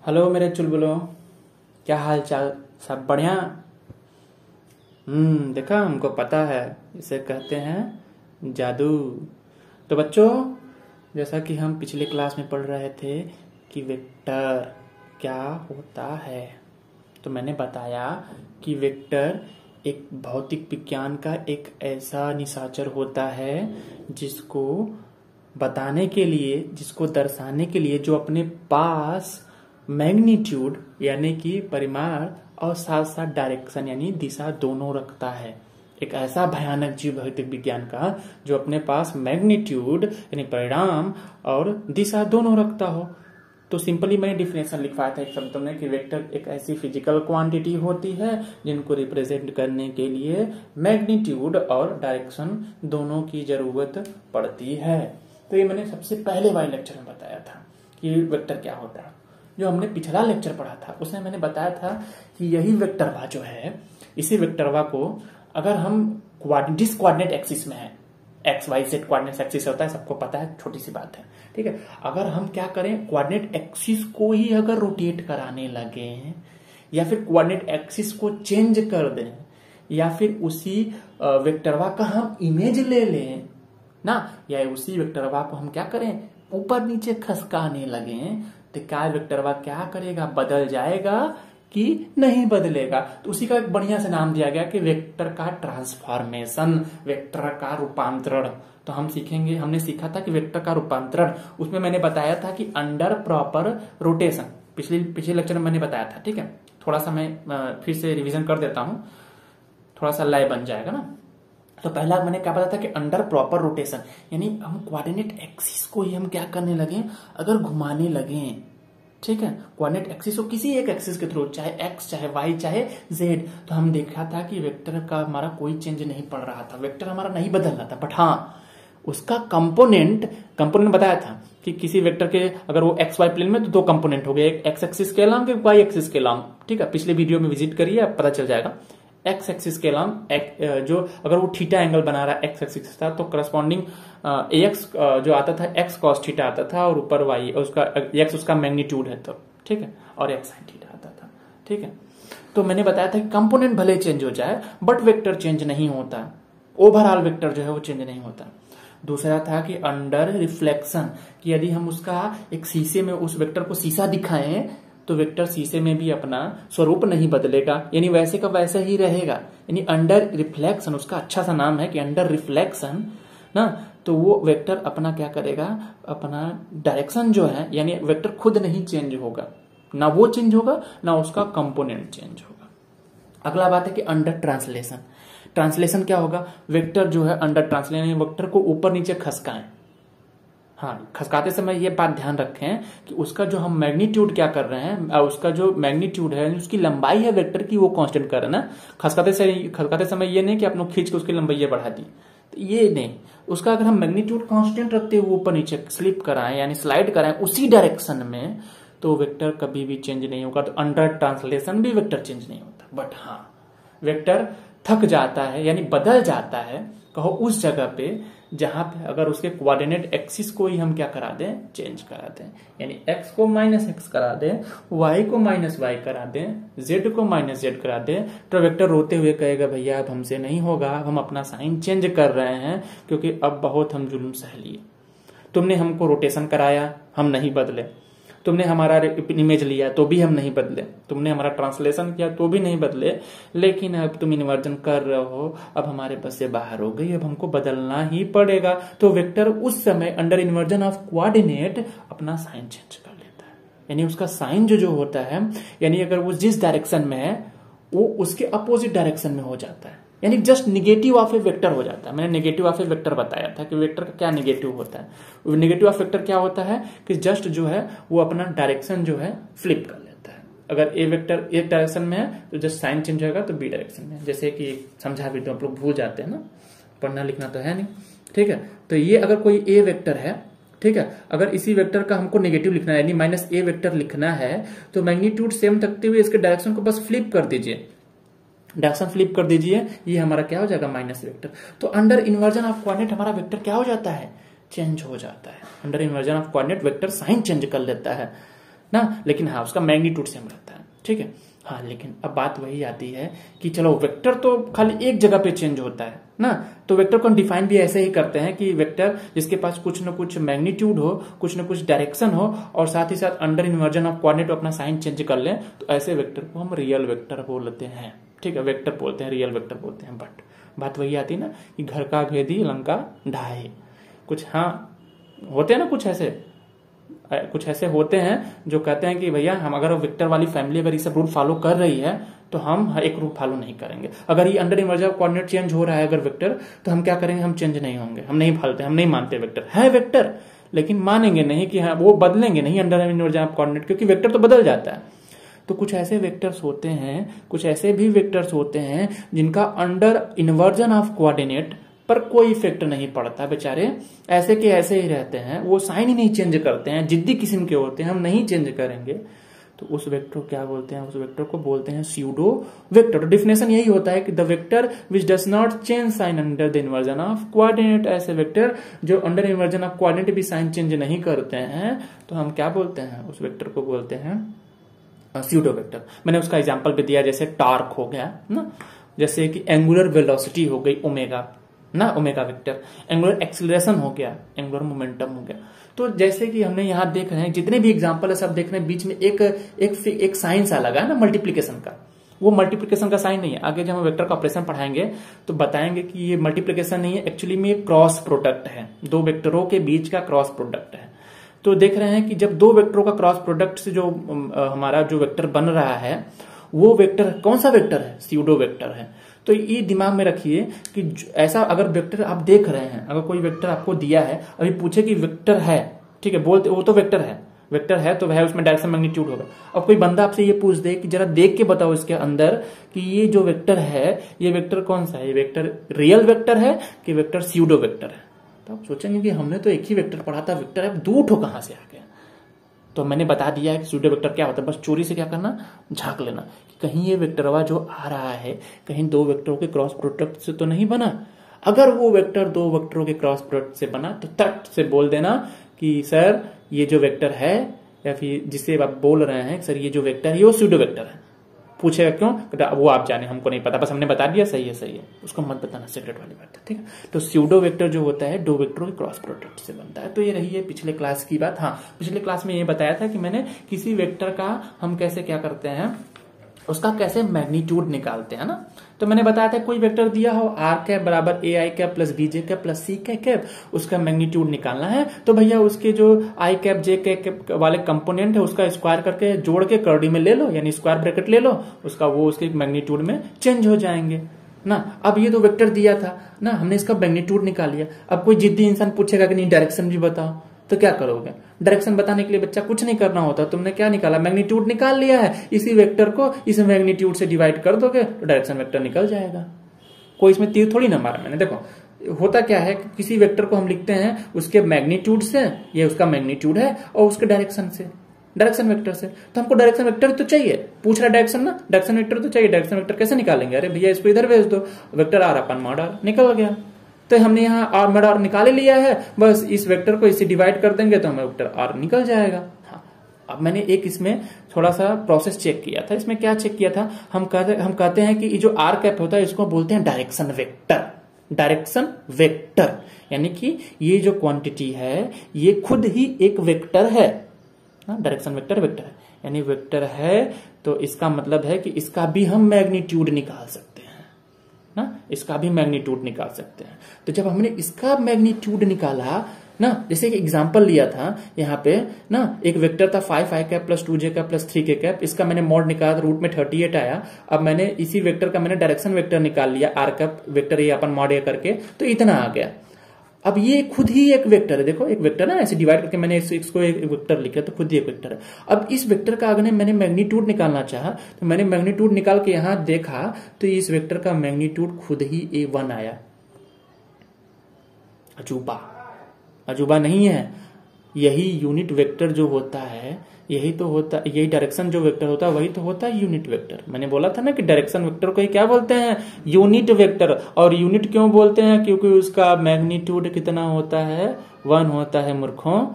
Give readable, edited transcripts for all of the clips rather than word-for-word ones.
Hello मेरे चुलबुलों, क्या हाल चाल? सब बढ़िया। देखा, हमको पता है, इसे कहते हैं जादू। तो बच्चों, जैसा कि हम पिछले क्लास में पढ़ रहे थे कि वेक्टर क्या होता है, तो मैंने बताया कि वेक्टर एक भौतिक विज्ञान का एक ऐसा निशाचर होता है जिसको बताने के लिए, जिसको दर्शाने के लिए, जो अपने पास मैग्नीट्यूड यानी कि परिमाण और साथ साथ डायरेक्शन यानी दिशा दोनों रखता है। एक ऐसा भयानक जीव भौतिक विज्ञान का जो अपने पास मैग्नीट्यूड यानी परिणाम और दिशा दोनों रखता हो। तो सिंपली मैंने डिफिनेशन लिखवाया था एक शब्दों में कि वेक्टर एक ऐसी फिजिकल क्वांटिटी होती है जिनको रिप्रेजेंट करने के लिए मैग्नीट्यूड और डायरेक्शन दोनों की जरूरत पड़ती है। तो ये मैंने सबसे पहले वाले लेक्चर में बताया था कि वेक्टर क्या होता है। जो हमने पिछला लेक्चर पढ़ा था उसमें मैंने बताया था कि यही वेक्टरवा जो है, इसी वेक्टरवा को अगर हम डिस कोऑर्डिनेट एक्सिस में है, X Y Z coordinate axis होता है, सबको पता है, छोटी सी बात है, ठीक है। अगर हम क्या करें, कोऑर्डिनेट एक्सिस को ही अगर रोटेट कराने लगे या फिर कोऑर्डिनेट एक्सिस को चेंज कर दें या फिर उसी वेक्टरवा का हम इमेज ले लें ना, या उसी वेक्टरवा को हम क्या करें, ऊपर नीचे खसकाने लगे, तो क्या वेक्टरवा क्या करेगा, बदल जाएगा कि नहीं बदलेगा। तो उसी का एक बढ़िया से नाम दिया गया कि वेक्टर का ट्रांसफॉर्मेशन, वेक्टर का रूपांतरण। तो हम सीखेंगे, हमने सीखा था कि वेक्टर का रूपांतरण, उसमें मैंने बताया था कि अंडर प्रॉपर रोटेशन, पिछले लेक्चर में मैंने बताया था, ठीक है। थोड़ा सा मैं फिर से रिवीजन कर देता हूं, थोड़ा सा लय बन जाएगा ना। तो पहला मैंने क्या बताया था कि अंडर प्रॉपर रोटेशन यानी हम कोऑर्डिनेट एक्सिस को ही हम क्या करने लगे, अगर घुमाने लगे, ठीक है, कोऑर्डिनेट एक्सिस को किसी एक एक्सिस के थ्रू, चाहे एक्स चाहे वाई चाहे जेड, तो हम देखा था कि वेक्टर का हमारा कोई चेंज नहीं पड़ रहा था, वेक्टर हमारा नहीं बदल रहा था। बट हाँ, उसका कंपोनेंट बताया था कि किसी वेक्टर के अगर वो एक्स वाई प्लेन में तो दो कंपोनेंट हो गए, एक एक्स एक्सिस के लॉन्ग, एक वाई एक्सिस के लॉन्ग, ठीक है। पिछले वीडियो में विजिट करिए, आप पता चल जाएगा। एक्स एक्सिस के लॉन्ग जो अगर वो थीटा एंगल बना रहा है एक्स एक्सिस था, तो करस्पॉन्डिंग एक्स जो आता था एक्स कॉस थीटा आता था, और ऊपर वाई उसका एक्स उसका मैग्नीट्यूड है, तो ठीक है, और एक्स साइन थीटा आता था, ठीक है। तो मैंने बताया था कि कंपोनेंट भले चेंज हो जाए बट वेक्टर चेंज नहीं होता, ओवरऑल वेक्टर जो है वो चेंज नहीं होता। दूसरा था कि अंडर रिफ्लेक्शन, कि यदि हम उसका एक शीशे में उस वेक्टर को शीशा दिखाएं तो वेक्टर शीशे में भी अपना स्वरूप नहीं बदलेगा, यानी वैसे का वैसे ही रहेगा। यानी अंडर रिफ्लेक्शन, उसका अच्छा सा नाम है कि अंडर रिफ्लेक्शन ना, तो वो वेक्टर अपना क्या करेगा, अपना डायरेक्शन जो है, यानी वेक्टर खुद नहीं चेंज होगा, ना वो चेंज होगा ना उसका कंपोनेंट चेंज होगा। अगला बात है कि अंडर ट्रांसलेशन। ट्रांसलेशन क्या होगा, वेक्टर जो है अंडर ट्रांसलेशन, वेक्टर को ऊपर नीचे खसकाएं। हाँ, खसकाते समय ये बात ध्यान रखें कि उसका जो हम मैग्नीट्यूड क्या कर रहे हैं, उसका जो मैग्नीट्यूड है, उसकी लंबाई है वेक्टर की, वो कांस्टेंट कर रहे हैं ना। खसकाते समय ये नहीं कि आपने खींच के उसकी लंबाई बढ़ा दी, तो ये नहीं। उसका अगर हम मैग्नीट्यूड कांस्टेंट रखते हुए ऊपर नीचे स्लिप कराएं यानी स्लाइड कराएं उसी डायरेक्शन में, तो वेक्टर कभी भी चेंज नहीं होगा। तो अंडर ट्रांसलेशन भी वेक्टर चेंज नहीं होता। बट हाँ, वेक्टर थक जाता है यानी बदल जाता है, कहो उस जगह पे जहां पे अगर उसके कोऑर्डिनेट एक्सिस को ही हम क्या करा दें, चेंज करा दें, यानी x को माइनस एक्स करा दें, y को माइनस वाई करा दें, z को माइनस जेड करा दें, तो वेक्टर रोते हुए कहेगा भैया अब हमसे नहीं होगा, हम अपना साइन चेंज कर रहे हैं क्योंकि अब बहुत हम जुल्म सह लिए। तुमने हमको रोटेशन कराया, हम नहीं बदले, तुमने हमारा इमेज लिया तो भी हम नहीं बदले, तुमने हमारा ट्रांसलेशन किया तो भी नहीं बदले, लेकिन अब तुम इन्वर्जन कर रहे हो, अब हमारे बस से बाहर हो गई, अब हमको बदलना ही पड़ेगा। तो वेक्टर उस समय अंडर इन्वर्जन ऑफ कोऑर्डिनेट अपना साइन चेंज कर लेता है, यानी उसका साइन जो होता है, यानी अगर वो जिस डायरेक्शन में है वो उसके अपोजिट डायरेक्शन में हो जाता है, यानी just negative of A vector हो जाता है। मैंने निगेटिव ऑफ ए वेक्टर बताया था कि वेक्टर का क्या निगेटिव होता है। निगेटिव ऑफ वेक्टर क्या होता है कि जस्ट जो है वो अपना डायरेक्शन जो है फ्लिप कर लेता है। अगर ए वेक्टर एक डायरेक्शन में है तो जस्ट साइन चेंज होगा तो बी डायरेक्शन में, जैसे कि समझा भी तो आप लोग भूल जाते हैं ना, पढ़ना लिखना तो है नहीं, ठीक है। तो ये अगर कोई ए वेक्टर है, ठीक है, अगर इसी वेक्टर का हमको नेगेटिव लिखना है यानी माइनस ए वेक्टर लिखना है, तो मैग्नीट्यूड सेम रखते हुए इसके डायरेक्शन को बस फ्लिप कर दीजिए, डायरेक्शन फ्लिप कर दीजिए, ये हमारा क्या हो जाएगा, माइनस वेक्टर। तो अंडर इन्वर्जन ऑफ कोऑर्डिनेट हमारा वेक्टर क्या हो जाता है, चेंज हो जाता है। Under inversion of coordinate vector sign change कर लेता है। ना, लेकिन हाँ उसका मैग्नीट्यूड सेम रहता है, ठीक है। हाँ लेकिन अब बात वही आती है कि चलो वेक्टर तो खाली एक जगह पे चेंज होता है ना, तो वेक्टर को डिफाइन भी ऐसे ही करते हैं कि वेक्टर जिसके पास कुछ न कुछ मैग्नीट्यूड हो, कुछ न कुछ डायरेक्शन हो, और साथ ही साथ अंडर इन्वर्जन ऑफ कोऑर्डिनेट अपना साइन चेंज कर लें, तो ऐसे वेक्टर को हम रियल वेक्टर बोलते हैं, ठीक है। वेक्टर बोलते हैं, रियल वेक्टर बोलते हैं। बट बात वही आती है ना कि घर का भेदी लंका ढाए, कुछ हाँ होते हैं ना, कुछ ऐसे होते हैं जो कहते हैं कि भैया हम अगर वेक्टर वाली फैमिली अगर ये सब रूल फॉलो कर रही है तो हम एक रूल फॉलो नहीं करेंगे। अगर ये under inversion of coordinate change हो रहा है अगर वेक्टर, तो हम क्या करेंगे, हम चेंज नहीं होंगे, हम नहीं फालते, हम नहीं मानते वेक्टर है वेक्टर, लेकिन मानेंगे नहीं कि हाँ वो बदलेंगे नहीं अंडर इन्वर्जन ऑफ कोऑर्डिनेट, क्योंकि वेक्टर तो बदल जाता है। तो कुछ ऐसे वेक्टर्स होते हैं, कुछ ऐसे भी वेक्टर्स होते हैं जिनका अंडर इन्वर्जन ऑफ कोऑर्डिनेट पर कोई इफेक्ट नहीं पड़ता, बेचारे ऐसे के ऐसे ही रहते हैं, वो साइन ही नहीं चेंज करते हैं, जिद्दी किस्म के होते हैं, हम नहीं चेंज करेंगे, तो उस वेक्टर को क्या बोलते हैं, उस वेक्टर को बोलते हैं स्यूडो वेक्टर। तो डिफिनेशन यही होता है कि the vector which does not change sign under the inversion of coordinate, ऐसे वेक्टर जो अंडर इन्वर्जन ऑफ कोऑर्डिनेट भी साइन चेंज नहीं करते हैं, तो हम क्या बोलते हैं, उस वेक्टर को बोलते हैं स्यूडो वेक्टर। मैंने उसका एग्जांपल भी दिया, जैसे टॉर्क हो गया ना, जैसे कि एंगुलर वेलोसिटी हो गई ओमेगा ना, ओमेगा वेक्टर, एंगुलर एक्सीलरेशन हो गया, एंगुलर मोमेंटम हो गया। तो जैसे कि हमने यहाँ देख रहे हैं जितने भी एग्जांपल है सब देख रहे हैं, बीच में एक साइन सा लगा है ना मल्टीप्लीकेशन का, वो मल्टीप्लीकेशन का साइन नहीं है। आगे जब हम वेक्टर का ऑपरेशन पढ़ाएंगे तो बताएंगे कि ये मल्टीप्लीकेशन नहीं है, एक्चुअली में क्रॉस प्रोडक्ट है, दो वेक्टरों के बीच का क्रॉस प्रोडक्ट है। तो देख रहे हैं कि जब दो वेक्टरों का क्रॉस प्रोडक्ट से जो हमारा जो वेक्टर बन रहा है वो वेक्टर कौन सा वेक्टर है, स्यूडो वेक्टर है। तो ये दिमाग में रखिए कि ऐसा अगर वेक्टर आप देख रहे हैं, अगर कोई वेक्टर आपको दिया है, अभी पूछे कि वेक्टर है, ठीक है, बोलते वो तो वेक्टर है तो वह उसमें डायरेक्शन मैग्नीट्यूड होगा। अब कोई बंदा आपसे ये पूछ दे कि जरा देख के बताओ इसके अंदर कि ये जो वेक्टर है ये वेक्टर कौन सा है, ये वेक्टर रियल वेक्टर है कि वेक्टर स्यूडो वेक्टर है। तो आप सोचेंगे कि हमने तो एक ही वेक्टर पढ़ा था, वेक्टर है दो ठो कहां से आ गया। तो मैंने बता दिया है कि स्यूडो वेक्टर क्या होता है, बस चोरी से क्या करना, झांक लेना कि कहीं ये वेक्टरवा जो आ रहा है कहीं दो वेक्टरों के क्रॉस प्रोडक्ट से तो नहीं बना। अगर वो वेक्टर दो वेक्टरों के क्रॉस प्रोडक्ट से बना तो तट से बोल देना कि सर ये जो वेक्टर है, या फिर जिससे आप बोल रहे हैं सर ये जो वेक्टर है वो स्यूडो वेक्टर है। पूछेगा क्यों, वो आप जाने, हमको नहीं पता, बस हमने बता दिया सही है, उसको मत बताना, सीक्रेट वाली बात है, ठीक है। तो स्यूडो वेक्टर जो होता है दो वेक्टरों के क्रॉस प्रोडक्ट से बनता है। तो ये रही है पिछले क्लास की बात। हाँ पिछले क्लास में ये बताया था कि मैंने किसी वेक्टर का हम कैसे क्या करते हैं, उसका कैसे मैग्नीट्यूड निकालते हैं ना। तो मैंने बताया था कोई वेक्टर दिया हो आर कैप बराबर A I cap plus B J cap plus C cap, उसका मैग्नीट्यूड निकालना है। तो भैया उसके जो आई कैप जे कैप वाले कंपोनेंट है उसका स्क्वायर करके जोड़ के कर्ली में ले लो, यानी स्क्वायर ब्रैकेट ले लो, उसका वो उसके मैग्नीट्यूड में चेंज हो जाएंगे ना। अब ये तो वेक्टर दिया था ना, हमने इसका मैग्नीट्यूड निकाल लिया। अब कोई जिद्दी इंसान पूछेगा कि नहीं डायरेक्शन भी बताओ, तो क्या करोगे, डायरेक्शन बताने के लिए बच्चा कुछ नहीं करना होता, तुमने क्या निकाला, मैग्नीट्यूड निकाल लिया है, इसी वेक्टर को इस मैग्नीट्यूड से डिवाइड कर दोगे तो डायरेक्शन वेक्टर निकल जाएगा। कोई इसमें तीर थोड़ी ना मारा मैंने। देखो होता क्या है, किसी वेक्टर को हम लिखते हैं उसके मैग्नीट्यूड से, ये उसका मैग्नीट्यूड है, और उसके डायरेक्शन से, डायरेक्शन वेक्टर से। तो हमको डायरेक्शन वेक्टर तो चाहिए, पूछ रहा डायरेक्शन ना, डायरेक्शन वेक्टर तो चाहिए। डायरेक्शन वेक्टर कैसे निकालेंगे, अरे भैया इसको इधर भेज दो, वेक्टर आर अपन मॉड आर निकल गया। तो हमने यहाँ आर मॉड आर निकाल लिया है, बस इस वेक्टर को इससे डिवाइड कर देंगे तो हमें वेक्टर आर निकल जाएगा। हाँ अब मैंने एक इसमें थोड़ा सा प्रोसेस चेक किया था। इसमें क्या चेक किया था, हम कहते हैं कि ये जो आर कैप होता है इसको बोलते हैं डायरेक्शन वेक्टर। डायरेक्शन वेक्टर यानी कि ये जो क्वांटिटी है ये खुद ही एक वेक्टर है। डायरेक्शन वेक्टर वेक्टर है, यानी वेक्टर है तो इसका मतलब है कि इसका भी हम मैग्नीट्यूड निकाल सकते हैं ना, इसका भी मैग्नीट्यूड निकाल सकते हैं। तो जब हमने इसका मैग्नीट्यूड निकाला ना, जैसे एक एग्जांपल लिया था यहाँ पे ना, एक वेक्टर था 5 i cap plus 2j cap plus 3k cap, इसका मैंने मॉड निकाला, रूट में 38 आया। अब मैंने इसी वेक्टर का मैंने डायरेक्शन वेक्टर निकाल लिया, आर कैप वेक्टर ये अपन मॉड ए करके, तो इतना आ गया। अब ये खुद ही एक वेक्टर है, देखो एक वेक्टर है, ऐसे डिवाइड करके मैंने इसको एक वेक्टर लिखा तो खुद ही एक वेक्टर है। अब इस वेक्टर का अगर मैंने मैग्नीट्यूड निकालना चाहा तो मैंने मैग्नीट्यूड निकाल के यहां देखा तो इस वेक्टर का मैग्नीट्यूड खुद ही A1 आया। अजूबा नहीं है, यही यूनिट वेक्टर जो होता है, यही डायरेक्शन जो वेक्टर होता है वही तो होता है यूनिट वेक्टर। मैंने बोला था ना कि डायरेक्शन वेक्टर को ही क्या बोलते हैं, यूनिट वेक्टर। और यूनिट क्यों बोलते हैं, क्योंकि उसका मैग्नीट्यूड कितना होता है, 1 होता है मूर्खों,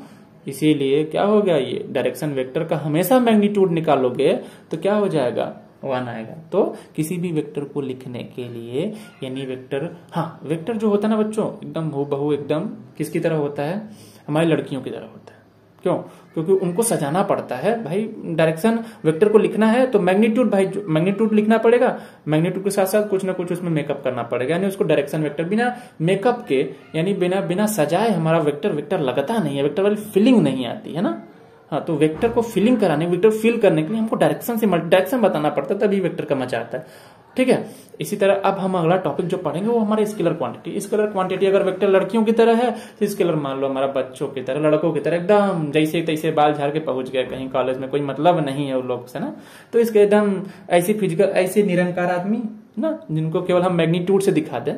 इसीलिए क्या हो गया, ये डायरेक्शन वेक्टर का हमेशा मैग्नीट्यूड निकालोगे तो क्या हो जाएगा, 1 आएगा। तो किसी भी वेक्टर को लिखने के लिए यानी वेक्टर, हाँ वेक्टर जो होता है ना बच्चों, एकदम हूबहू एकदम किसकी तरह होता है, हमारी लड़कियों की तरह होता है। क्यों? क्योंकि उनको सजाना पड़ता है भाई। डायरेक्शन वेक्टर को लिखना है तो मैग्नीट्यूड, भाई मैग्नीट्यूड लिखना पड़ेगा, मैग्नीट्यूड के साथ साथ कुछ ना कुछ उसमें मेकअप करना पड़ेगा, यानी उसको डायरेक्शन वेक्टर बिना मेकअप के यानी बिना बिना सजाए हमारा वेक्टर वेक्टर लगता नहीं है, वेक्टर वाली फीलिंग नहीं आती है ना। हाँ, तो वेक्टर को फिलिंग कराने, वेक्टर फिल करने के लिए हमको डायरेक्शन बताना पड़ता है, तभी वेक्टर का मजा आता है। ठीक है, इसी तरह अब हम अगला टॉपिक जो पढ़ेंगे वो हमारे स्केलर क्वांटिटी। स्केलर क्वांटिटी अगर वेक्टर लड़कियों की तरह है तो स्केलर मान लो हमारा बच्चों की तरह, लड़कों की तरह एकदम जैसे तैसे बाल झाड़ के पहुंच गए कहीं कॉलेज में, कोई मतलब नहीं है उन लोग से ना। तो इसके एकदम ऐसे फिजिकल, ऐसे निरंकार आदमी ना, जिनको केवल हम मैग्नीट्यूड से दिखा दें।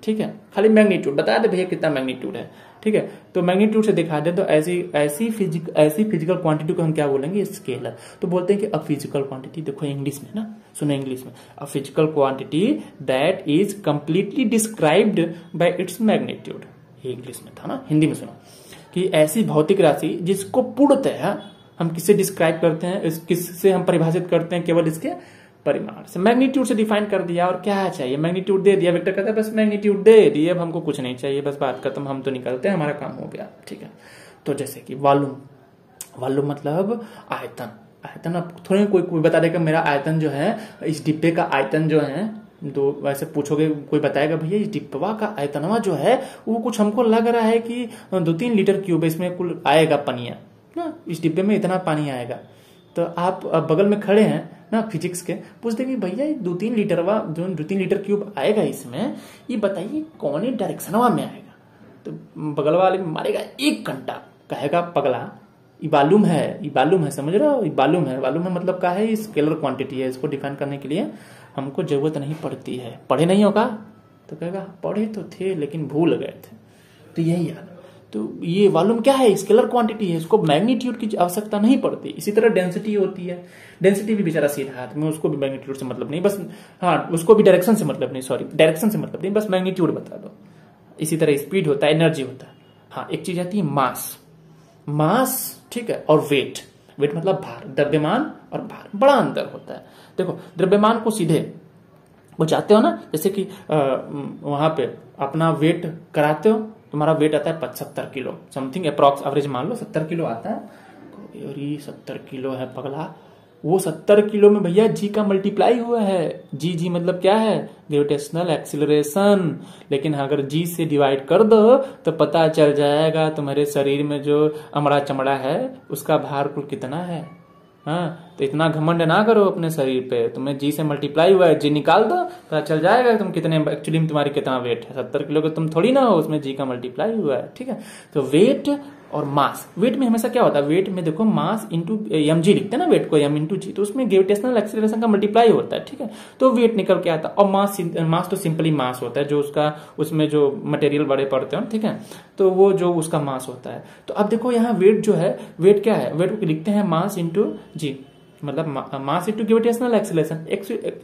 ठीक है, खाली मैग्नीट्यूड बता दे भैया कितना मैग्नीट्यूड है। ठीक है, तो मैग्नीट्यूड से दिखा दे तो ऐसी फिजिकल क्वांटिटी को हम क्या बोलेंगे, स्केलर। तो बोलते हैं कि अ फिजिकल क्वांटिटी, देखो इंग्लिश में ना, सुनो इंग्लिश में, a physical quantity that is completely described bye its magnitude. ये इंग्लिश में था ना, हिंदी में सुनो कि ऐसी भौतिक राशि जिसको पूर्णतः हम किससे डिस्क्राइब करते हैं, किससे हम परिभाषित करते हैं, केवल इसके परिमाण से, मैग्नीट्यूड से डिफाइन कर दिया। और क्या चाहिए, मैग्नीट्यूड दे दिया, वेक्टर कहता है बस मैग्नीट्यूड दे दिए, अब हमको कुछ नहीं चाहिए, बस बात खत्म, हम तो निकलते हैं, हमारा काम हो गया। ठीक है, तो जैसे कि वॉल्यूम मतलब आयतन। आयतन अब थोड़े कोई बता देगा मेरा आयतन जो है, इस डिब्बे का आयतन जो है, तो वैसे पूछोगे कोई बताएगा भैया इस डिब्बा का आयतनवा जो है वो कुछ हमको लग रहा है कि 2-3 लीटर क्यूब इसमें कुल आएगा पनिया ना, इस डिब्बे में इतना पानी आएगा। तो आप बगल में खड़े हैं ना फिजिक्स के, पूछते कि भैया 2-3 लीटर क्यूब आएगा इसमें, ये बताइए कौन ही डायरेक्शनवा में आएगा। तो बगल वाले मारेगा 1 घंटा, कहेगा पगला ये मालूम है, समझ रहे हो, ये मालूम है मतलब क्या है, ये स्केलर क्वांटिटी है, इसको डिफाइन करने के लिए हमको जरूरत नहीं पड़ती है। पढ़े नहीं होगा तो कहेगा पढ़े तो थे लेकिन भूल गए थे, तो यही याद। तो ये वॉल्यूम क्या है, स्केलर क्वांटिटी है, इसको मैग्नीट्यूड की आवश्यकता नहीं पड़ती। इसी तरह डेंसिटी होती है, डेंसिटी भी बेचारा सीधा हाथ में, उसको भी मैग्नीट्यूड से मतलब नहीं, बस हाँ उसको भी डायरेक्शन से मतलब नहीं, बस मैग्नीट्यूड बता दो। इसी तरह स्पीड होता है, एनर्जी होता है। हाँ, एक चीज आती है मास, ठीक है, और वेट मतलब भार, द्रव्यमान और भार, बड़ा अंतर होता है। देखो द्रव्यमान को सीधे वो चाहते हो ना, जैसे कि वहां पे अपना वेट कराते हो, तुम्हारा वेट आता है 75 किलो समथिंग, अप्रॉक्स एवरेज मान लो 70 किलो आता है, और ये 70 किलो है पगला, वो 70 किलो में भैया जी का मल्टीप्लाई हुआ है। जी मतलब क्या है, ग्रेविटेशनल एक्सिलरेशन। लेकिन अगर जी से डिवाइड कर दो तो पता चल जाएगा तुम्हारे शरीर में जो अमड़ा चमड़ा है उसका भार कुल कितना है। हाँ, तो इतना घमंड ना करो अपने शरीर पे, तुम्हें जी से मल्टीप्लाई हुआ है, जी निकाल दो पता चल जाएगा तुम कितने, एक्चुअली में तुम्हारी कितना वेट है। 70 किलो का तुम थोड़ी ना हो, उसमें जी का मल्टीप्लाई हुआ है। ठीक है, तो वेट और मास, वेट में हमेशा क्या होता है, वेट में देखो मास इंटू mg लिखते हैं ना, वेट को m इंटू जी, तो उसमें ग्रेविटेशनल एक्सीलरेशन का मल्टीप्लाई होता है। ठीक है, तो वेट निकल के आता है। और मास तो सिंपली मास होता है, जो उसका उसमें जो मटेरियल बड़े पड़ते हैं, ठीक है, तो वो जो उसका मास होता है। तो अब देखो यहाँ वेट जो है, वेट क्या है, वेट को लिखते हैं मास इंटू जी, मतलब mass into gravitational acceleration.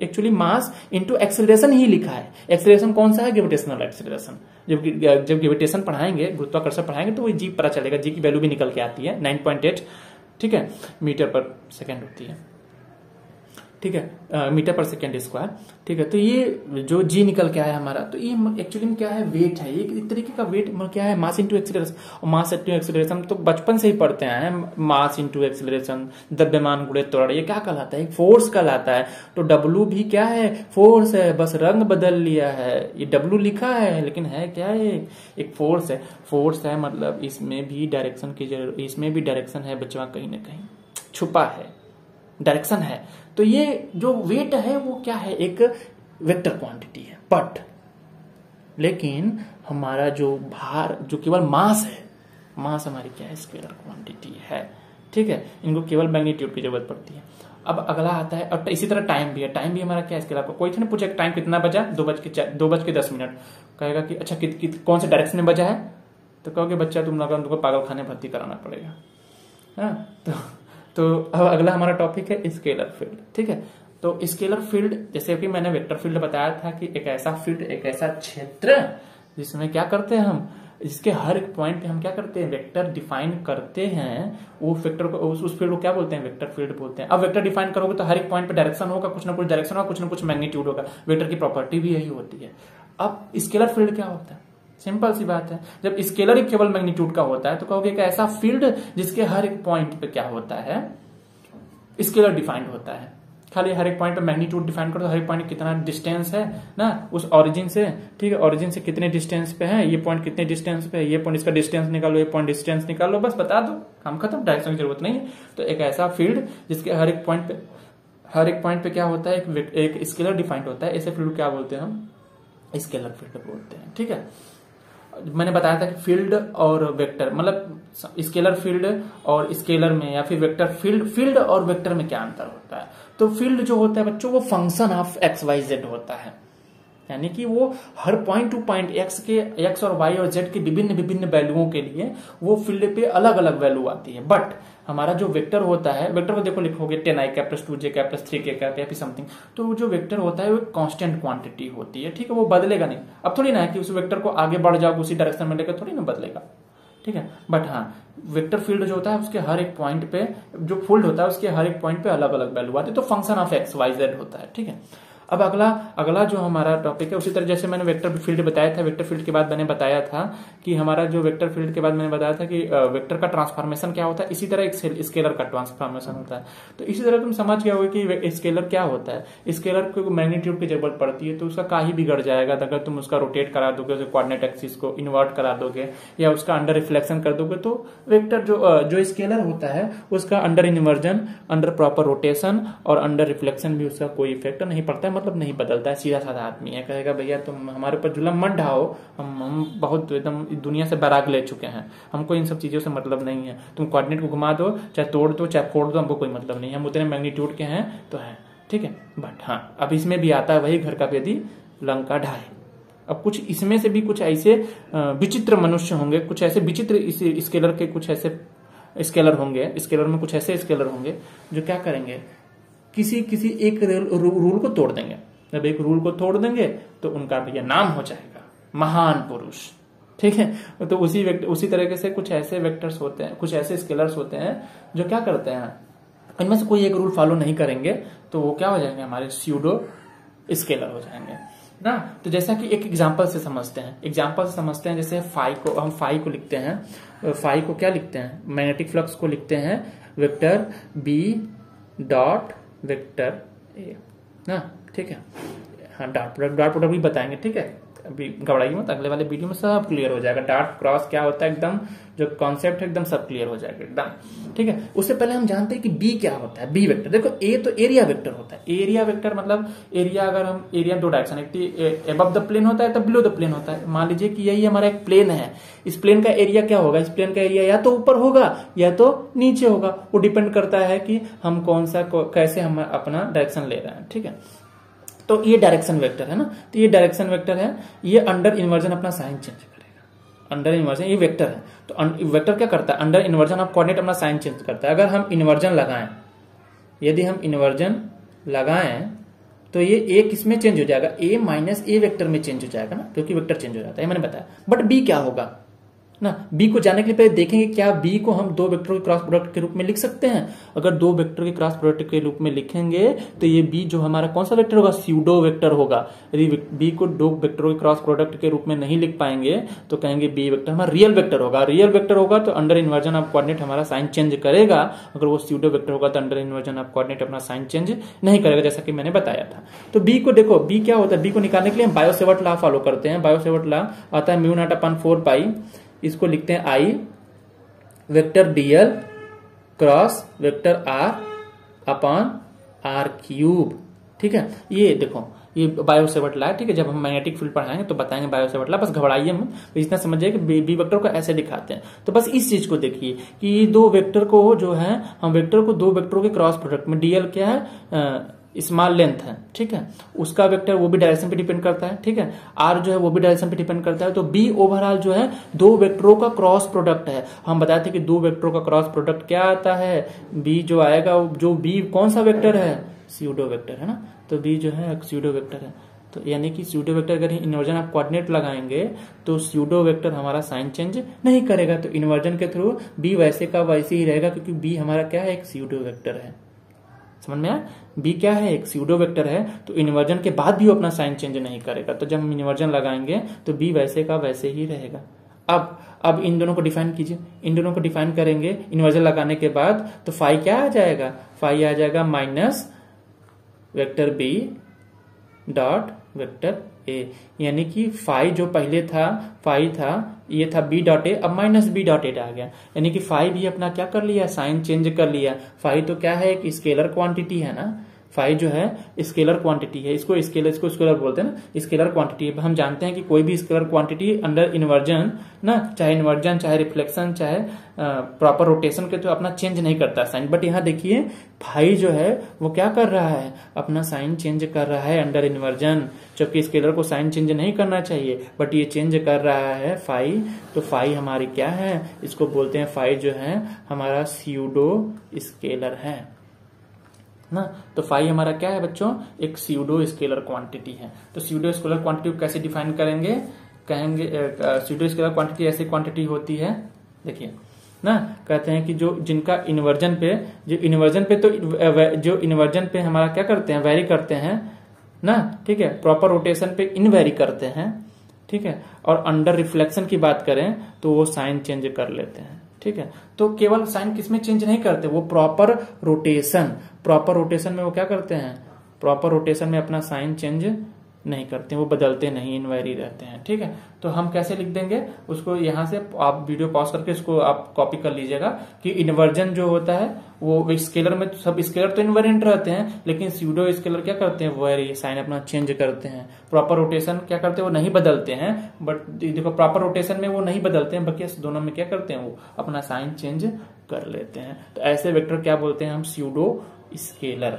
Actually mass into acceleration ही लिखा है। एक्सीलरेशन कौन सा है, ग्रेविटेशनल एक्सीलरेशन। जब ग्रेविटेशन पढ़ाएंगे, गुरुत्वाकर्षण पढ़ाएंगे, तो वो जी पता चलेगा, जी की वैल्यू भी निकल के आती है 9.8, ठीक है, मीटर पर सेकेंड होती है। ठीक है, मीटर पर सेकेंड स्क्वायर। ठीक है, तो ये जो जी निकल के आया हमारा, तो ये एक्चुअली में क्या है, वेट है। ये एक तरीके का वेट क्या है, मास इंटू एक्सीलरेशन। और मास इंटू एक्सीलरेशन तो बचपन से ही पढ़ते हैं, मास इंटू एक्सीलरेशन, द्रव्यमान गुणे त्वरण, ये क्या कहलाता है, फोर्स कहलाता है। तो डब्लू भी क्या है, फोर्स है, बस रंग बदल लिया है। ये डब्लू लिखा है लेकिन है क्या है, एक फोर्स है। फोर्स है मतलब इसमें भी डायरेक्शन की जरूरत, इसमें भी डायरेक्शन है बच्चा, कहीं ना कहीं छुपा है, डायरेक्शन है। तो ये जो वेट है वो क्या है, एक वेक्टर क्वांटिटी है। बट लेकिन हमारा जो भार, जो केवल मास है, मास हमारी क्या है, स्केलर क्वांटिटी है। ठीक है, इनको केवल मैग्नीट्यूड की जरूरत पड़ती है। अब अगला आता है, और इसी तरह टाइम भी है। टाइम भी हमारा क्या है, स्केलर। कोई ने पूछा टाइम कितना बजा, 2:10 कहेगा कि अच्छा कौन से डायरेक्शन में बजा है, तो कहोगे बच्चा तुमको पागल खाने भर्ती कराना पड़ेगा। हाँ, तो अब अगला हमारा टॉपिक है स्केलर फील्ड। ठीक है, तो स्केलर फील्ड, जैसे कि मैंने वेक्टर फील्ड बताया था कि एक ऐसा फील्ड, एक ऐसा क्षेत्र जिसमें क्या करते हैं हम, जिसके हर एक पॉइंट पे हम क्या करते हैं, वेक्टर डिफाइन करते हैं। वो वेक्टर को, उस फील्ड को क्या बोलते हैं, वेक्टर फील्ड बोलते हैं। अब वेक्टर डिफाइन करोगे तो हर एक पॉइंट पे डायरेक्शन होगा, कुछ ना कुछ डायरेक्शन होगा, कुछ ना कुछ मैग्नीट्यूड होगा। वेक्टर की प्रॉपर्टी भी यही होती है। अब स्केलर फील्ड क्या होता है, सिंपल सी बात है, जब स्केलर ही केवल मैग्नीट्यूड का होता है तो कहोगे कि ऐसा फील्ड जिसके हर एक पॉइंट पे क्या होता है, स्केलर डिफाइंड होता है। खाली हर एक पॉइंट पे मैग्नीट्यूड डिफाइन करो तो हर एक पॉइंट कितना डिस्टेंस है ना उस ओरिजिन से, ठीक है, ओरिजिन से कितने डिस्टेंस पे है, ये पॉइंट कितने डिस्टेंस पे है, ये पॉइंट इसका डिस्टेंस निकालो, ये पॉइंट डिस्टेंस निकालो, बस बता दो, काम खत्म, डायरेक्शन की जरूरत नहीं है। तो एक ऐसा फील्ड जिसके हर एक पॉइंट पे क्या होता है, एक स्केलर डिफाइंड होता है, ऐसे फील्ड क्या बोलते हैं हम, स्केलर फील्ड बोलते हैं। ठीक है, मैंने बताया था कि फील्ड और वेक्टर, मतलब स्केलर फील्ड और स्केलर में या फिर वेक्टर फील्ड और वेक्टर में क्या अंतर होता है। तो फील्ड जो होता है बच्चों वो function of X Y Z होता है, यानी कि वो हर पॉइंट टू पॉइंट एक्स और वाई और जेड के विभिन्न विभिन्न वैल्यूओं के लिए वो फील्ड पे अलग अलग वैल्यू आती है। बट हमारा जो वेक्टर होता है, वेक्टर को देखो लिखोगे 10i + 2j + 3k या फिर समथिंग, तो जो वेक्टर होता है वो कांस्टेंट क्वांटिटी होती है। ठीक है, वो बदलेगा नहीं। अब थोड़ी ना है कि उस वेक्टर को आगे बढ़ जाओ उसी डायरेक्शन में लेकर, थोड़ी ना बदलेगा। ठीक है, बट हाँ वेक्टर फील्ड जो होता है उसके हर एक पॉइंट पे, जो फील्ड होता है उसके हर एक पॉइंट पे अलग अलग वैल्यू आती है, तो function of X Y Z होता है। ठीक है, अब अगला जो हमारा टॉपिक है, उसी तरह जैसे मैंने वेक्टर फील्ड बताया था, वेक्टर फील्ड के बाद मैंने बताया था कि हमारा जो वेक्टर फील्ड के बाद मैंने बताया था कि वेक्टर का ट्रांसफॉर्मेशन क्या होता है, इसी तरह एक स्केलर का ट्रांसफॉर्मेशन होता है। तो इसी तरह तुम समझ गए होगे कि स्केलर क्या होता है। स्केलर को मैग्नीट्यूड की जरूरत पड़ती है तो उसका काही बिगड़ जाएगा अगर तुम उसका रोटेट करा दोगे, उसके कोऑर्डिनेट एक्सिस को इन्वर्ट करा दोगे या उसका अंडर रिफ्लेक्शन कर दोगे, तो वेक्टर जो स्केलर होता है उसका under inversion, under proper rotation और अंडर रिफ्लेक्शन भी उसका कोई इफेक्ट नहीं पड़ता है, मतलब नहीं बदलता है। सीधा साधा आदमी है, कहेगा भैया तुम हमारे ऊपर जुल्म मत ढाओ, हम बहुत एकदम दुनिया से बराग ले चुके हैं, हमको इन सब चीजों से मतलब नहीं है। तुम कोऑर्डिनेट को घुमा दो, चाहे तोड़ दो, चाहे फोड़ दो, हमको कोई मतलब नहीं है, हम उतने मैग्नीट्यूड के हैं तो हैं। ठीक है, बट हाँ अब इसमें भी आता है वही घर का यदि लंका ढाए। अब कुछ इसमें से भी कुछ ऐसे विचित्र मनुष्य होंगे, कुछ ऐसे विचित्र स्केलर के कुछ ऐसे स्केलर होंगे, स्केलर में कुछ ऐसे स्केलर होंगे जो क्या करेंगे, किसी एक रूल को तोड़ देंगे। जब एक रूल को तोड़ देंगे तो उनका भैया नाम हो जाएगा महान पुरुष। ठीक है, तो उसी तरीके से कुछ ऐसे वेक्टर्स होते हैं, कुछ ऐसे स्केलर्स होते हैं जो क्या करते हैं, इनमें से कोई एक रूल फॉलो नहीं करेंगे तो वो क्या हो जाएंगे, हमारे स्यूडो स्केलर हो जाएंगे ना। तो जैसा कि एक एग्जांपल से समझते हैं, जैसे हम फाई को लिखते हैं, फाई को क्या लिखते हैं, मैग्नेटिक फ्लक्स को लिखते हैं vector B dot vector A ना। ठीक है, हाँ डॉट प्रोडक्ट भी बताएंगे। ठीक है, अभी घबराइए मत, अगले वाले वीडियो में सब क्लियर हो जाएगा। डॉट क्रॉस क्या होता है, एकदम जो कॉन्सेप्ट है एकदम सब क्लियर हो जाएगा एकदम। ठीक है, उससे पहले हम जानते हैं कि बी क्या होता है। बी वेक्टर देखो, ए तो एरिया वेक्टर होता है। एरिया वेक्टर मतलब एरिया, अगर हम एरिया दो डायरेक्शन, एक अबव द प्लेन होता है तब बिलो द प्लेन होता है। मान लीजिए कि यही हमारा एक प्लेन है, इस प्लेन का एरिया क्या होगा, इस प्लेन का एरिया या तो ऊपर होगा या तो नीचे होगा, वो डिपेंड करता है कि हम कैसे हम अपना डायरेक्शन ले रहे हैं। ठीक है, तो ये डायरेक्शन वेक्टर है ना, तो ये डायरेक्शन वेक्टर है, ये अंडर इन्वर्जन अपना साइन चेंज करेगा। अंडर इन्वर्जन ये वेक्टर है, तो वेक्टर क्या करता है, अंडर इन्वर्जन ऑफ कोऑर्डिनेट अपना साइन चेंज करता है। अगर हम इन्वर्जन लगाएं, यदि हम इन्वर्जन लगाएं तो ये ए किसमें चेंज हो जाएगा, ए माइनस ए वेक्टर में चेंज हो जाएगा ना, क्योंकि वेक्टर चेंज हो जाता है, मैंने बताया। बट बी क्या होगा ना, बी को जानने के लिए पहले देखेंगे क्या बी को हम दो वेक्टर के क्रॉस प्रोडक्ट के रूप में लिख सकते हैं। अगर दो वेक्टर के क्रॉस प्रोडक्ट के रूप में लिखेंगे तो ये बी जो हमारा कौन सा वेक्टर होगा, स्यूडो वेक्टर होगा। यदि बी को दो वेक्टरों के क्रॉस प्रोडक्ट के रूप में नहीं लिख पाएंगे तो कहेंगे बी वेक्टर हमारा रियल वेक्टर होगा। रियल वेक्टर होगा तो अंडर इन्वर्जन ऑफ कोऑर्डिनेट हमारा साइन चेंज करेगा, अगर वो स्यूडो वेक्टर होगा तो अंडर इन्वर्जन ऑफ कोऑर्डिनेट अपना साइन चेंज नहीं करेगा, जैसा कि मैंने बताया था। तो बी को देखो, बी क्या होता है, बी को निकालने के लिए हम बायो-सेवर्ट लॉ फॉलो करते हैं। बायो-सेवर्ट लॉ आता है μ0/4π, इसको लिखते हैं I vector dl cross vector r upon r cube. ठीक है, ये देखो ये बायो-सेवर्ट लॉ है। ठीक है, जब हम मैग्नेटिक फील्ड पढ़ाएंगे तो बताएंगे बायो-सेवर्ट लॉ, बस घबराइए मत, तो इतना समझिए कि बी वेक्टर को ऐसे दिखाते हैं। तो बस इस चीज को देखिए कि दो वेक्टर को जो है, हम वेक्टर को दो वेक्टरों के क्रॉस प्रोडक्ट में, डीएल क्या है, स्मॉल लेंथ है। ठीक है, उसका वेक्टर वो भी डायरेक्शन पे डिपेंड करता है। ठीक है, आर जो है वो भी डायरेक्शन पे डिपेंड करता है। तो बी ओवरऑल जो है दो वेक्टरों का क्रॉस प्रोडक्ट है। हम बताते हैं कि दो वेक्टरों का क्रॉस प्रोडक्ट क्या आता है, बी जो आएगा, जो बी कौन सा वेक्टर है, स्यूडो वेक्टर है ना। तो बी जो है स्यूडो वेक्टर है, तो यानी कि स्यूडो वेक्टर अगर इन्वर्जन आप कोऑर्डिनेट लगाएंगे तो स्यूडो वेक्टर हमारा साइन चेंज नहीं करेगा। तो इन्वर्जन के थ्रू बी वैसे का वैसे ही रहेगा, क्योंकि बी हमारा क्या है, एक स्यूडो वेक्टर है। समझ में आया? बी क्या है, एक स्यूडो वेक्टर है, तो इन्वर्जन के बाद भी वो अपना साइन चेंज नहीं करेगा। तो जब हम इन्वर्जन लगाएंगे तो बी वैसे का वैसे ही रहेगा। अब इन दोनों को डिफाइन कीजिए। इन दोनों को डिफाइन करेंगे इन्वर्जन लगाने के बाद, तो फाई क्या आ जाएगा, फाई आ जाएगा minus vector B dot vector A. यानी कि फाई जो पहले था, फाई था, ये था बी डॉट ए, अब माइनस बी डॉट ए आ गया। यानी कि फाई भी अपना क्या कर लिया, साइन चेंज कर लिया। फाई तो क्या है, एक स्केलर क्वांटिटी है ना, फाई जो है स्केलर क्वांटिटी है, इसको स्केलर बोलते हैं ना, स्केलर क्वांटिटी। हम जानते हैं कि कोई भी स्केलर क्वांटिटी अंडर इन्वर्जन ना, चाहे इन्वर्जन चाहे रिफ्लेक्शन चाहे प्रॉपर रोटेशन के, तो अपना चेंज नहीं करता साइन। बट यहाँ देखिए फाई जो है वो क्या कर रहा है, अपना साइन चेंज कर रहा है अंडर इन्वर्जन, जबकि स्केलर को साइन चेंज नहीं करना चाहिए, बट ये चेंज कर रहा है फाई। तो फाई हमारी क्या है, इसको बोलते हैं फाई जो है हमारा स्यूडो स्केलर है ना। तो फाई हमारा क्या है बच्चों, एक स्यूडो स्केलर क्वांटिटी है। तो स्यूडो स्केलर क्वांटिटी को कैसे डिफाइन करेंगे, कहेंगे स्यूडो स्केलर क्वांटिटी ऐसी क्वांटिटी होती है, देखिए ना, कहते हैं कि जो जिनका इन्वर्जन पे, जो इन्वर्जन पे हमारा क्या करते हैं, वेरी करते हैं ना, ठीक है, प्रॉपर रोटेशन पे इनवेरी करते हैं, ठीक है, और अंडर रिफ्लेक्शन की बात करें तो वो साइन चेंज कर लेते हैं, ठीक है। तो केवल साइन किसमें चेंज नहीं करते, वो प्रॉपर रोटेशन में वो क्या करते हैं, प्रॉपर रोटेशन में अपना साइन चेंज नहीं करते, वो बदलते नहीं, इनवेरी रहते हैं, ठीक है। तो हम कैसे लिख देंगे उसको, यहां से आप वीडियो पॉज करके इसको आप कॉपी कर लीजिएगा कि इन्वर्जन जो होता है वो स्केलर में, सब स्केलर तो इन्वेरिएंट रहते हैं, लेकिन स्यूडो स्केलर क्या करते हैं, वेरी साइन अपना चेंज करते हैं। प्रॉपर रोटेशन क्या करते हैं, वो नहीं बदलते हैं, बट देखो प्रॉपर रोटेशन में वो नहीं बदलते हैं, बल्कि दोनों में क्या करते हैं, वो अपना साइन चेंज कर लेते हैं। तो ऐसे वेक्टर क्या बोलते हैं हम, स्यूडो स्केलर,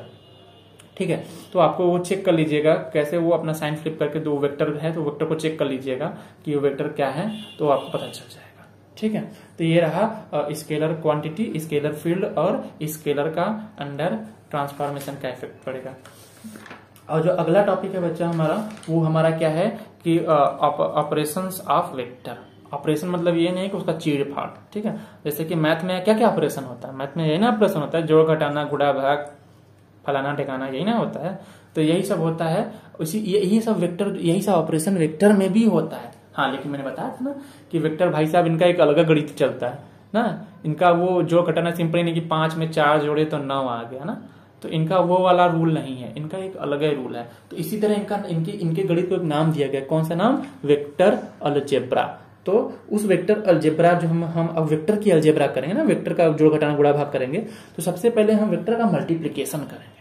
ठीक है। तो आपको वो चेक कर लीजिएगा कैसे वो अपना साइन फ्लिप करके, दो वेक्टर है तो वेक्टर को चेक कर लीजिएगा कि वो वेक्टर क्या है, तो आपको पता चल जाएगा, ठीक है। तो ये रहा स्केलर क्वांटिटी, स्केलर फील्ड और स्केलर का अंडर ट्रांसफॉर्मेशन का इफेक्ट पड़ेगा। और जो अगला टॉपिक है बच्चा हमारा, वो हमारा क्या है कि ऑपरेशंस ऑफ वेक्टर। ऑपरेशन मतलब ये नहीं कि उसका चीड़ फाड़, ठीक है। जैसे कि मैथ में क्या क्या ऑपरेशन होता है, मैथ में यही ना ऑपरेशन होता है, जोड़ घटाना गुणा भाग फलाना ठिकाना, यही ना होता है। तो यही सब होता है, यही सब वेक्टर, यही सब ऑपरेशन वेक्टर में भी होता है। हाँ, लेकिन मैंने बताया था ना कि वेक्टर भाई साहब इनका एक अलग गणित चलता है ना, इनका वो जोड़ घटाना सिंपल नहीं कि 5 में 4 जोड़े तो 9 आ गया ना, तो इनका वो वाला रूल नहीं है, इनका एक अलग ही रूल है। तो इसी तरह इनके गणित को एक नाम दिया गया, कौन सा नाम, वेक्टर अलजेब्रा। तो उस वेक्टर अलजेब्रा जो हम अब वेक्टर की अलजेब्रा करेंगे ना, वेक्टर का जोड़ घटाना गुणा भाग करेंगे, तो सबसे पहले हम वेक्टर का मल्टीप्लीकेशन करेंगे,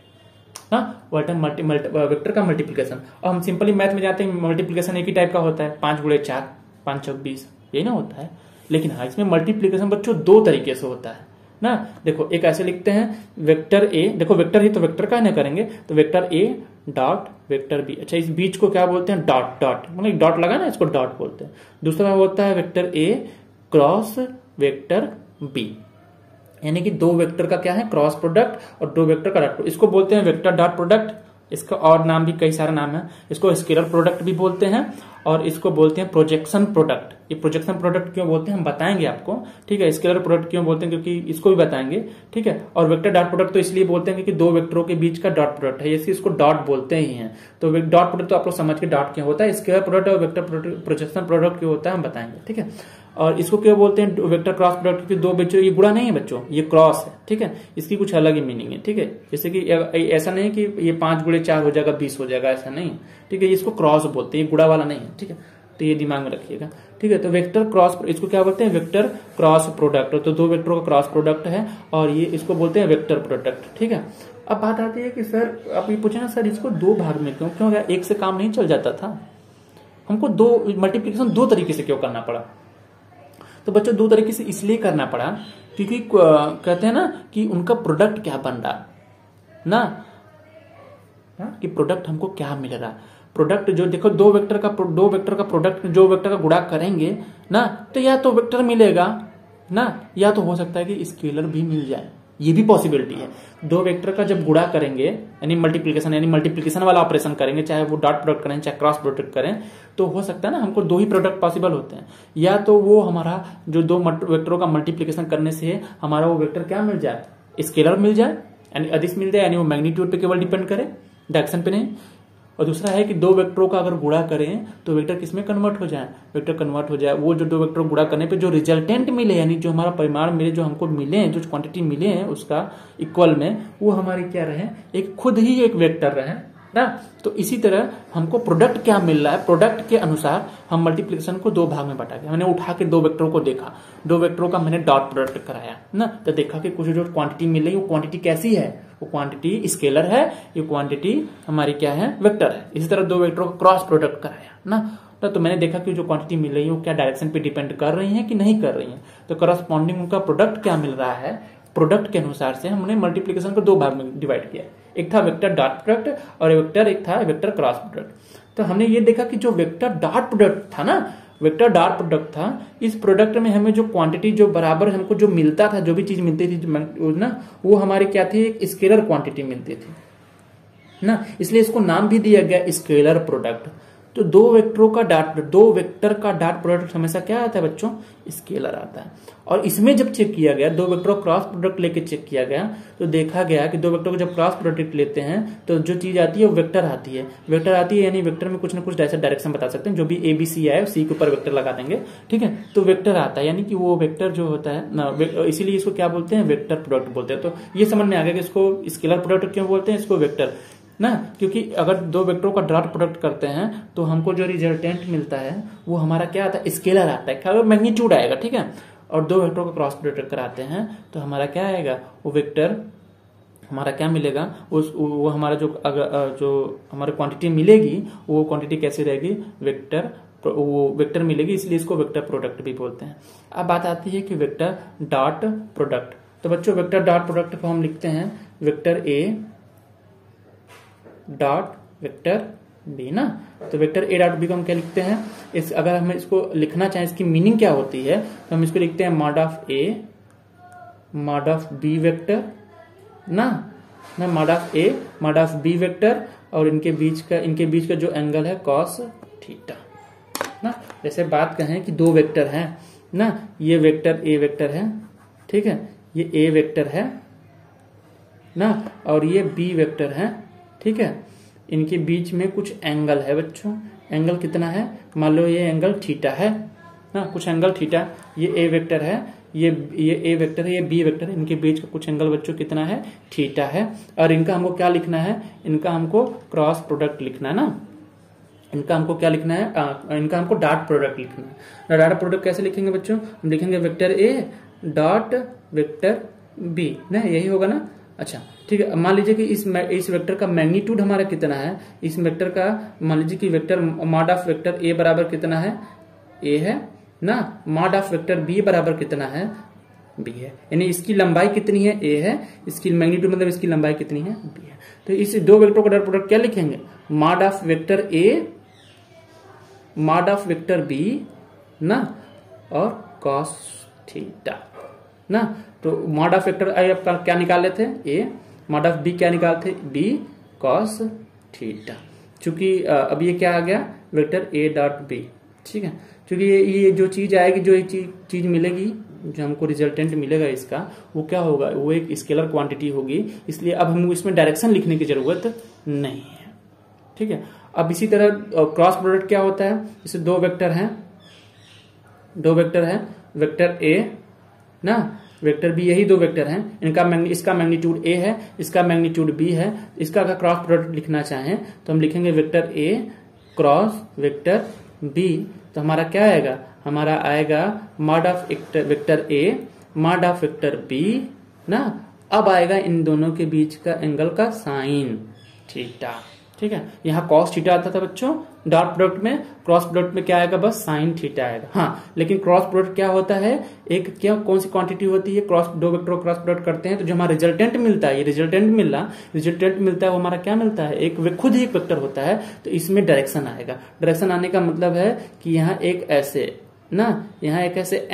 हाँ, वेक्टर का मल्टीप्लीकेशन। और हम सिंपली मैथ में जाते हैं, मल्टीप्लीकेशन एक ही टाइप का होता है, 5 गुणे 4, 5 चौक 20, यही ना होता है। लेकिन हाँ, इसमें मल्टीप्लीकेशन बच्चों 2 तरीके से होता है ना। देखो एक ऐसे लिखते हैं, वेक्टर ए, देखो वेक्टर ही तो वेक्टर का ना करेंगे, तो vector A dot vector B. अच्छा, इस बीच को क्या बोलते हैं, डॉट, मतलब डॉट लगा ना, इसको डॉट बोलते हैं। दूसरा होता है vector A cross vector B, यानी कि 2 वेक्टर का क्या है, क्रॉस प्रोडक्ट, और 2 वेक्टर का डॉट प्रोडक्ट, इसको बोलते हैं वेक्टर डॉट प्रोडक्ट। इसका और नाम भी कई सारे नाम है, इसको स्केलर प्रोडक्ट भी बोलते हैं, और इसको बोलते हैं प्रोजेक्शन प्रोडक्ट। ये प्रोजेक्शन प्रोडक्ट क्यों बोलते हैं हम बताएंगे आपको, ठीक है। स्केलर प्रोडक्ट क्यों बोलते हैं, क्योंकि इसको भी बताएंगे, ठीक है। और वेक्टर डॉट प्रोडक्ट तो इसलिए बोलते हैं क्योंकि 2 वेक्टरों के बीच का डॉट प्रोडक्ट है, इसको डॉट बोलते ही हैं। तो डॉट प्रोडक्ट तो आप लोग समझ के डॉट क्या होता है, स्केलर प्रोडक्ट और वेक्टर प्रोजेक्शन प्रोडक्ट क्यों होता है हम बताएंगे, ठीक है। और इसको क्यों बोलते हैं वेक्टर क्रॉस प्रोडक्ट, क्योंकि 2 बच्चों, ये गुणा नहीं है बच्चों, ये क्रॉस है, ठीक है। इसकी कुछ अलग ही मीनिंग है, ठीक है। जैसे कि ऐसा नहीं कि ये 5 गुणे 4 हो जाएगा 20 हो जाएगा, ऐसा नहीं, ठीक है। इसको क्रॉस बोलते हैं, ये गुणा वाला नहीं है, ठीक है। तो ये दिमाग में रखिएगा, ठीक है। तो वेक्टर क्रॉस, इसको क्या बोलते हैं, वेक्टर क्रॉस प्रोडक्ट। तो 2 वेक्टरों का क्रॉस प्रोडक्ट है, और ये इसको बोलते हैं वेक्टर प्रोडक्ट, ठीक है। अब बात आती है कि सर आप ये पूछे ना, सर इसको 2 भाग में क्यों गया, एक से काम नहीं चल जाता था, हमको 2 मल्टीप्लीकेशन 2 तरीके से क्यों करना पड़ा। तो बच्चों 2 तरीके से इसलिए करना पड़ा क्योंकि कहते हैं ना कि उनका प्रोडक्ट क्या बन रहा ना, कि प्रोडक्ट हमको क्या मिल रहा। प्रोडक्ट जो देखो, 2 वेक्टर का प्रोडक्ट, जो वेक्टर का गुणा करेंगे ना, तो या तो वेक्टर मिलेगा ना, या तो हो सकता है कि स्केलर भी मिल जाए, ये भी पॉसिबिलिटी है। दो वेक्टर का जब गुणा करेंगे यानी मल्टीप्लीकेशन वाला ऑपरेशन करेंगे, चाहे वो डॉट प्रोडक्ट करें चाहे क्रॉस प्रोडक्ट करें, तो हो सकता है ना हमको दो ही प्रोडक्ट पॉसिबल होते हैं। या तो वो हमारा जो दो वेक्टरों का मल्टीप्लीकेशन करने से हमारा वो वेक्टर क्या मिल जाए, स्केलर मिल जाए यानी अदिश मिल जाए, यानी वो मैग्नीट्यूड पे केवल डिपेंड करे, डायरेक्शन पे नहीं। और दूसरा है कि दो वेक्टरों का अगर गुणा करें तो वेक्टर किसमें कन्वर्ट हो जाए, वेक्टर कन्वर्ट हो जाए वो जो दो वेक्टर गुणा करने पे जो रिजल्टेंट मिले यानी जो हमारा परिमाण मिले, जो हमको मिले, जो क्वांटिटी मिले हैं उसका इक्वल में, वो हमारी क्या रहे, एक खुद ही एक वेक्टर रहे ना। तो इसी तरह हमको प्रोडक्ट क्या मिल रहा है, प्रोडक्ट के अनुसार हम मल्टीप्लिकेशन को दो भाग में बांटा गया। मैंने उठा के दो वेक्टरों को देखा, दो वेक्टरों का मैंने डॉट प्रोडक्ट कराया ना, तो देखा कि कुछ जो क्वांटिटी मिल रही है वो क्वांटिटी कैसी है, वो क्वांटिटी स्केलर है, ये क्वांटिटी हमारी क्या है, वेक्टर है। इसी तरह दो वेक्टरों का क्रॉस प्रोडक्ट कराया ना, तो मैंने देखा कि जो क्वांटिटी मिल रही है वो क्या डायरेक्शन पे डिपेंड कर रही है कि नहीं कर रही है। तो करस्पॉन्डिंग उनका प्रोडक्ट क्या मिल रहा है, प्रोडक्ट के अनुसार से हमने मल्टीप्लिकेशन को दो भाग में डिवाइड किया। एक था वेक्टर डॉट प्रोडक्ट और एक था वेक्टर क्रॉस प्रोडक्ट। तो हमने ये देखा कि जो वेक्टर डॉट प्रोडक्ट था ना, वेक्टर डॉट प्रोडक्ट था, इस प्रोडक्ट में हमें जो क्वांटिटी जो बराबर हमको जो मिलता था, जो भी चीज मिलती थी ना, वो हमारी क्या थी, एक स्केलर क्वांटिटी मिलती थी ना, इसलिए इसको नाम भी दिया गया स्केलर प्रोडक्ट। तो दो वेक्टर का डॉट प्रोडक्ट हमेशा क्या आता है बच्चों, स्केलर आता है। और इसमें जब चेक किया गया, दो वेक्टर क्रॉस प्रोडक्ट लेके चेक किया गया, तो देखा गया कि दो वेक्टर को जब क्रॉस प्रोडक्ट लेते हैं तो जो चीज आती है वो वेक्टर आती है। वेक्टर आती है यानी वेक्टर में कुछ ना कुछ ऐसा डायरेक्शन बता सकते हैं, जो भी ABC आए सी के ऊपर वेक्टर लगा देंगे, ठीक है। तो वेक्टर आता है यानी कि वो वेक्टर जो होता है ना, इसीलिए इसको क्या बोलते हैं, वेक्टर प्रोडक्ट बोलते हैं। तो ये समझ में आ गया कि इसको स्केलर प्रोडक्ट क्यों बोलते हैं, इसको वेक्टर ना, क्योंकि अगर दो वेक्टरों का डॉट प्रोडक्ट करते हैं तो हमको जो रिजल्टेंट मिलता है वो हमारा क्या आता है, स्केलर आता है, क्या मैग्नीट्यूड आएगा, ठीक है। और दो वेक्टरों का क्रॉस प्रोडक्ट कराते हैं तो हमारा क्या आएगा, वो वेक्टर हमारा क्या मिलेगा, वो हमारा जो हमारी क्वांटिटी मिलेगी वो क्वांटिटी कैसी रहेगी, वो वेक्टर मिलेगी, इसलिए इसको वेक्टर प्रोडक्ट भी बोलते हैं। अब बात आती है कि वेक्टर डॉट प्रोडक्ट। तो बच्चों वेक्टर डॉट प्रोडक्ट को हम लिखते हैं vector A dot vector B ना। तो वेक्टर A डॉट B को हम क्या लिखते हैं, अगर हम इसको लिखना चाहें, इसकी मीनिंग क्या होती है, तो हम इसको लिखते हैं mod of A mod of B vector ना, mod of A mod of B vector, और इनके बीच का जो एंगल है कॉस थीटा ना। जैसे बात कहें कि दो वेक्टर हैं ना, ये वेक्टर A वेक्टर है, ठीक है, ये A वेक्टर है ना, और ये B वेक्टर है, ठीक है। इनके बीच में कुछ एंगल है बच्चों, एंगल कितना है, मान लो ये एंगल थीटा है ना, कुछ एंगल थीटा, ये A वेक्टर है, ये A वेक्टर है, ये B वेक्टर है, इनके बीच का कुछ एंगल बच्चों कितना है, थीटा है। और इनका हमको क्या लिखना है, इनका हमको क्रॉस प्रोडक्ट लिखना है ना, इनका हमको क्या लिखना है, इनका हमको डॉट प्रोडक्ट लिखना है। डॉट प्रोडक्ट कैसे लिखेंगे बच्चों, हम लिखेंगे vector A dot vector B ना, यही होगा ना। अच्छा ठीक है, मान लीजिए कि इस वेक्टर का मैग्नीट्यूड हमारा कितना है, इस वेक्टर का मान लीजिए कि vector mod of vector A बराबर कितना है, A है ना, मॉड ऑफ वेक्टर B बराबर कितना है, B है, यानी इसकी लंबाई कितनी है, A है, इसकी मैग्नीट्यूड मतलब इसकी लंबाई कितनी है, B है। तो इस दो वेक्टर का डॉट प्रोडक्ट क्या लिखेंगे, mod of vector A mod of vector B ना, और कॉस थीटा ना। तो मॉड ऑफ वेक्टर आपका क्या निकाल लेते हैं, A, मॉड ऑफ B क्या निकालते, B कॉस थीटा। चूंकि अब ये क्या आ गया, वेक्टर A डॉट B, ठीक है। क्योंकि ये जो चीज आएगी, जो चीज मिलेगी, जो हमको रिजल्टेंट मिलेगा इसका, वो क्या होगा, वो एक स्केलर क्वांटिटी होगी, इसलिए अब हम इसमें डायरेक्शन लिखने की जरूरत नहीं है, ठीक है। अब इसी तरह क्रॉस प्रोडक्ट क्या होता है, जैसे दो वेक्टर हैं, वेक्टर A ना, वेक्टर B, यही दो वेक्टर हैं, इसका मैग्नीट्यूड A है, इसका मैग्नीट्यूड B है। इसका अगर क्रॉस प्रोडक्ट लिखना चाहें तो हम लिखेंगे vector A cross vector B, तो हमारा क्या आएगा, हमारा आएगा mod of vector A mod of vector B ना। अब आएगा इन दोनों के बीच का एंगल का साइन थीटा, ठीक है। यहाँ कॉस थीटा आता था बच्चों डॉट प्रोडक्ट में, क्रॉस प्रोडक्ट में क्या आएगा, बस साइन थीटा आएगा। हाँ, लेकिन क्रॉस प्रोडक्ट क्या होता है, एक क्या कौन सी क्वांटिटी होती है, दो वेक्टर क्रॉस प्रोडक्ट करते हैं तो जो हमारा रिजल्टेंट मिलता है, ये रिजल्टेंट मिलता है, वो हमारा क्या मिलता है, खुद ही एक वेक्टर होता है। तो इसमें डायरेक्शन आएगा, डायरेक्शन आने का मतलब है कि यहाँ एक ऐसे ना, यहाँ एक ऐसे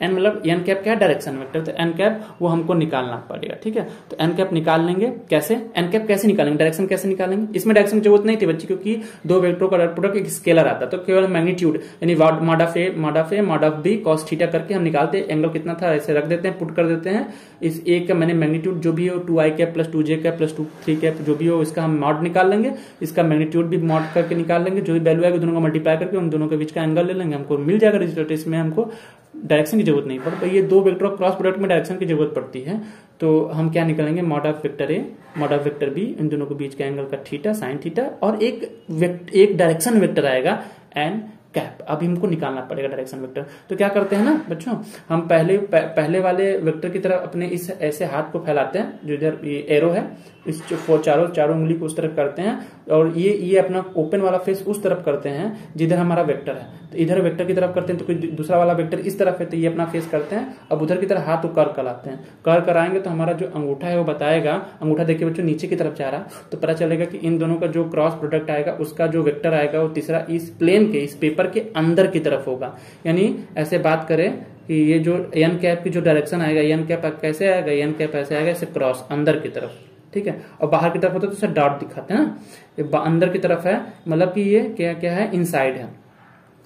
एन मतलब एन कैप क्या है, डायरेक्शन वेक्टर, तो एन कैप वो हमको निकालना पड़ेगा। ठीक है, तो एन कैप निकाल लेंगे। कैसे एन कैप कैसे निकालेंगे, डायरेक्शन कैसे निकालेंगे, इसमें डायरेक्शन की जरूरत नहीं थी बच्चे, क्योंकि दो वेक्टरों का डॉट प्रोडक्ट एक स्केलर आता, तो केवल मैग्नीट्यूड यानी mod of A mod of B cos theta करके हम निकालते हैं। एंगल कितना था ऐसे रख देते हैं, पुट कर देते हैं। इस ए का मैंने मैग्नीट्यूड जो भी हो 2i cap plus 2j cap plus 3 cap जो भी हो, इसका हम मॉड निकाल लेंगे, इसका मैग्नीट्यूड भी मॉड करके निकाल लेंगे, जो भी वैल्यू आएगी दोनों का मल्टीप्लाई करके उन दोनों के बीच का एंगल ले लेंगे, हमको मिल जाएगा रिजल्ट। इसमें हमको डायरेक्शन की जरूरत नहीं पड़ती। ये दो वेक्टर क्रॉस प्रोडक्ट में डायरेक्शन की जरूरत पड़ती है, तो हम क्या निकालेंगे, mod of vector A mod of vector B, इन दोनों के बीच का एंगल का थीटा साइन थीटा, और एक डायरेक्शन वेक्टर आएगा एन कैप। अभी हमको निकालना पड़ेगा डायरेक्शन वेक्टर। तो क्या करते हैं ना बच्चों, हम पहले वाले वेक्टर की तरफ अपने इस ऐसे हाथ को फैलाते हैं, जो इधर ये एरो है, इस चारों उंगली को उस तरफ करते हैं, और ये अपना ओपन वाला फेस उस तरफ करते हैं जिधर हमारा वेक्टर है। तो इधर वेक्टर की तरफ करते हैं, तो कोई दूसरा वाला वेक्टर इस तरफ है, तो ये अपना फेस करते हैं। अब उधर की तरफ हाथ को कर कराते हैं, कर कराएंगे तो हमारा जो अंगूठा है वो बताएगा, अंगूठा देखिए बच्चों नीचे की तरफ जा रहा, तो पता चलेगा कि इन दोनों का जो क्रॉस प्रोडक्ट आएगा उसका जो वेक्टर आएगा वो तीसरा इस प्लेन के, इस पेपर के अंदर की तरफ होगा। यानी ऐसे बात करें कि ये जो एन कैप की जो डायरेक्शन आएगा, एन कैप कैसे आएगा, एन कैप ऐसे आएगा, ऐसे क्रॉस अंदर की तरफ। ठीक है, और बाहर की तरफ होता है तो इसे डॉट दिखाते हैं ना, ये अंदर की तरफ है, मतलब कि ये क्या क्या है, इनसाइड है,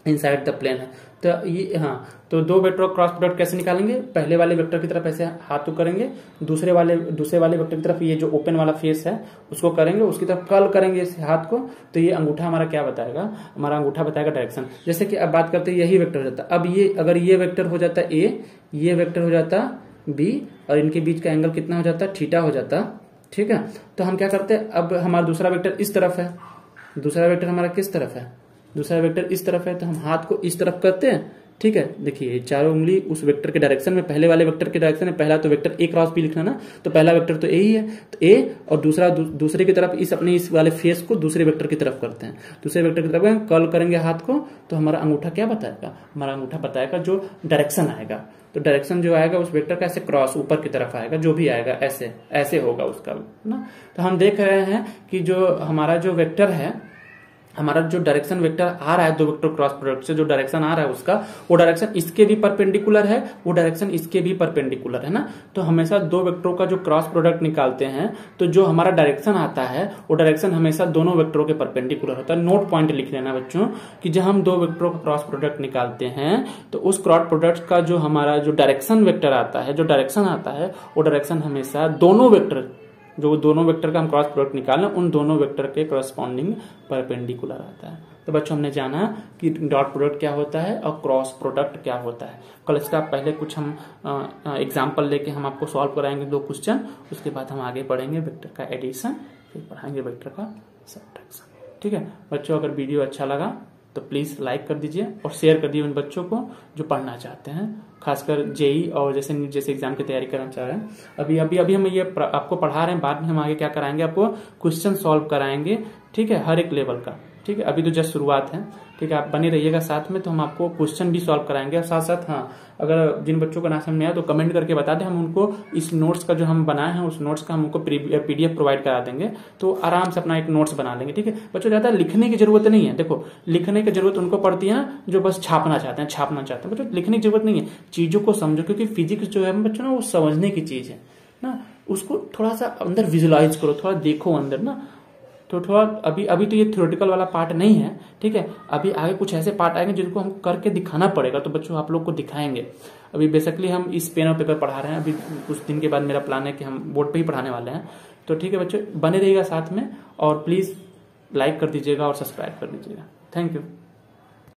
इनसाइड द प्लेन है। तो ये हाँ, तो दो वेक्टर क्रॉस प्रोडक्ट कैसे निकालेंगे, पहले वाले वेक्टर की तरफ ऐसे हाथ करेंगे, दूसरे वाले वेक्टर की तरफ ये जो ओपन वाला फेस है उसको करेंगे, उसकी तरफ कर्ल करेंगे इस हाथ को, तो ये अंगूठा हमारा क्या बताएगा, हमारा अंगूठा बताएगा डायरेक्शन। जैसे कि अब बात करते हैं यही वेक्टर हो जाता, अब ये अगर ये वेक्टर हो जाता ए, ये वेक्टर हो जाता बी, और इनके बीच का एंगल कितना हो जाता, थीटा हो जाता। ठीक है, तो हम क्या करते हैं, अब हमारा दूसरा वेक्टर इस तरफ है, दूसरा वेक्टर हमारा किस तरफ है, दूसरा वेक्टर इस तरफ है, तो हम हाथ को इस तरफ करते हैं। ठीक है, देखिए चारों उंगली उस वेक्टर के डायरेक्शन में, पहले वाले वेक्टर के डायरेक्शन में, पहला तो वेक्टर ए क्रॉस बी लिखना ना, तो पहला वेक्टर तो ए ही है, तो ए, और दूसरे की तरफ इस वाले फेस को दूसरे वेक्टर की तरफ करते हैं, दूसरे वेक्टर की तरफ कर्ल करेंगे हाथ को, तो हमारा अंगूठा क्या बताएगा, हमारा अंगूठा बताएगा जो डायरेक्शन आएगा। तो डायरेक्शन जो आएगा उस वेक्टर का ऐसे क्रॉस ऊपर की तरफ आएगा, जो भी आएगा ऐसे ऐसे होगा उसका ना। तो हम देख रहे हैं कि जो हमारा जो वेक्टर है, हमारा जो डायरेक्शन वेक्टर आ रहा है दो वेक्टर क्रॉस प्रोडक्ट से, जो डायरेक्शन आ रहा है उसका, वो डायरेक्शन इसके भी परपेंडिकुलर है, वो डायरेक्शन इसके भी परपेंडिकुलर है ना। तो हमेशा दो वेक्टरों का जो क्रॉस प्रोडक्ट निकालते हैं, तो जो हमारा डायरेक्शन आता है वो डायरेक्शन हमेशा दोनों वेक्टरों के परपेंडिकुलर होता है। नोट पॉइंट लिख लेना बच्चों कि जब हम दो वेक्टरों का क्रॉस प्रोडक्ट निकालते हैं तो उस क्रॉस प्रोडक्ट का जो हमारा जो डायरेक्शन वेक्टर आता है, जो डायरेक्शन आता है, वो डायरेक्शन हमेशा दोनों वेक्टर, जो दोनों वेक्टर का हम क्रॉस प्रोडक्ट निकालें, उन दोनों वेक्टर के करस्पॉन्डिंग परपेंडिकुलर आता है। तो बच्चों हमने जाना कि डॉट प्रोडक्ट क्या होता है और क्रॉस प्रोडक्ट क्या होता है। कल इसका पहले कुछ हम एग्जांपल लेके हम आपको सॉल्व कराएंगे 2 क्वेश्चन, उसके बाद हम आगे बढ़ेंगे वेक्टर का एडिशन, फिर पढ़ाएंगे वेक्टर का सब्ट्रैक्शन। ठीक है बच्चों, अगर वीडियो अच्छा लगा तो प्लीज लाइक कर दीजिए और शेयर कर दीजिए उन बच्चों को जो पढ़ना चाहते हैं, खासकर जेई और जैसे एग्जाम की तैयारी करना चाह रहे हैं। अभी हम ये आपको पढ़ा रहे हैं, बाद में हम आगे क्या कराएंगे, आपको क्वेश्चन सॉल्व कराएंगे। ठीक है, हर एक लेवल का। ठीक है, अभी तो जस्ट शुरुआत है। ठीक है, आप बने रहिएगा साथ में, तो हम आपको क्वेश्चन भी सॉल्व कराएंगे। और साथ साथ हाँ, अगर जिन बच्चों को ना समझ में आया तो कमेंट करके बता दें, हम उनको इस नोट्स का जो हम बनाए हैं उस नोट्स का हम उनको पीडीएफ प्रोवाइड करा देंगे, तो आराम से अपना एक नोट्स बना लेंगे। ठीक है बच्चों, ज्यादा लिखने की जरूरत नहीं है। देखो, लिखने की जरूरत उनको पड़ती है ना जो बस छापना चाहते हैं। बच्चों लिखने की जरूरत नहीं है, चीजों को समझो, क्योंकि फिजिक्स जो है बच्चों ना वो समझने की चीज है ना, उसको थोड़ा सा अंदर विजुलाइज करो, थोड़ा देखो अंदर ना। तो थोड़ा अभी तो ये थ्योरेटिकल वाला पार्ट नहीं है। ठीक है, अभी आगे कुछ ऐसे पार्ट आएंगे जिनको हम करके दिखाना पड़ेगा, तो बच्चों आप लोग को दिखाएंगे। अभी बेसिकली हम इस पेन और पेपर पढ़ा रहे हैं, अभी कुछ दिन के बाद मेरा प्लान है कि हम बोर्ड पे ही पढ़ाने वाले हैं। तो ठीक है बच्चों, बने रहिएगा साथ में, और प्लीज लाइक कर दीजिएगा और सब्सक्राइब कर दीजिएगा। Thank you.